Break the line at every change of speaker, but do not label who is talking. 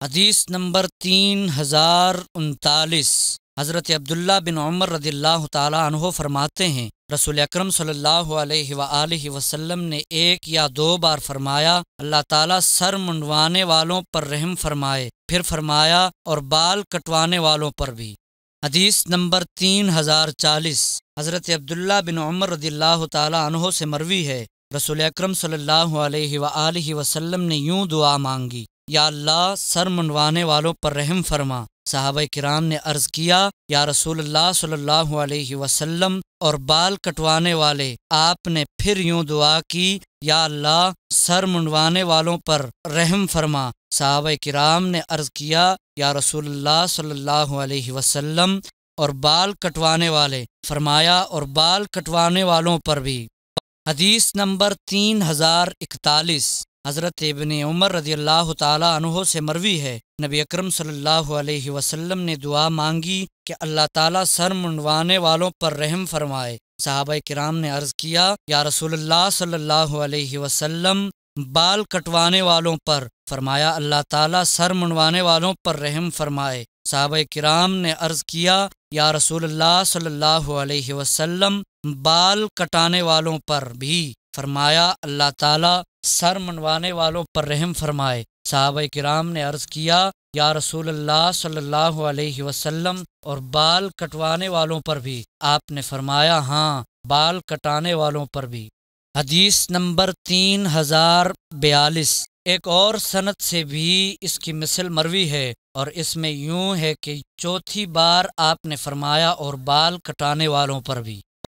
حدیث نمبر 3039۔ حضرت عبداللہ بن عمر رضی اللہ تعالیٰ عنہ فرماتے ہیں، رسول اکرم صلی اللہ علیہ وآلہ وسلم نے ایک یا دو بار فرمایا، اللہ تعالیٰ سر منڈوانے والوں پر رحم فرمائے، پھر فرمایا اور بال کٹوانے والوں پر بھی۔ حدیث نمبر 3040۔ حضرت عبداللہ بن عمر رضی اللہ تعالیٰ عنہ سے مروی ہے، رسول اکرم صلی اللہ علیہ وآلہ وسلم نے یوں دعا مانگی، یا اللہ سر منڈوانے والوں پر رحم فرما۔ صحابہ کرام نے عرض کیا، یا رسول اللہ صلی اللہ علیہ وسلم اور بال کٹوانے والے؟ آپ نے پھر یوں دعا کی، یا اللہ سر منڈوانے والوں پر رحم فرما۔ صحابہ کرام نے عرض کیا، یا رسول اللہ صلی اللہ علیہ وسلم اور بال کٹوانے والے؟ فرمایا اور بال کٹوانے والوں پر بھی۔ حدیث نمبر 3041۔ حضرت ابن عمر رضی اللہ تعالیٰ عنہ سے مروی ہے، نبی اکرم صلی اللہ علیہ وسلم نے دعا مانگی کہ اللہ تعالیٰ سر منڈوانے والوں پر رحم فرمائے۔ صحابہ کرام نے عرض کیا، یا رسول اللہ صلی اللہ علیہ وسلم بال کٹوانے والوں پر؟ فرمایا اللہ تعالیٰ سر منڈوانے والوں پر رحم فرمائے۔ صحابہ کرام نے عرض کیا، یا رسول اللہ صلی اللہ علیہ وسلم بال کٹانے والوں پر بھی؟ فرمایا اللہ تعالیٰ سر منڈوانے والوں پر رحم فرمائے۔ صحابہ کرام نے عرض کیا، یا رسول اللہ صلی اللہ علیہ وسلم اور بال کٹوانے والوں پر بھی؟ آپ نے فرمایا ہاں، بال کٹانے والوں پر بھی۔ حدیث نمبر 3042۔ ایک اور سند سے بھی اس کی مثل مروی ہے، اور اس میں یوں ہے کہ چوتھی بار آپ نے فرمایا اور بال کٹانے والوں پر بھی۔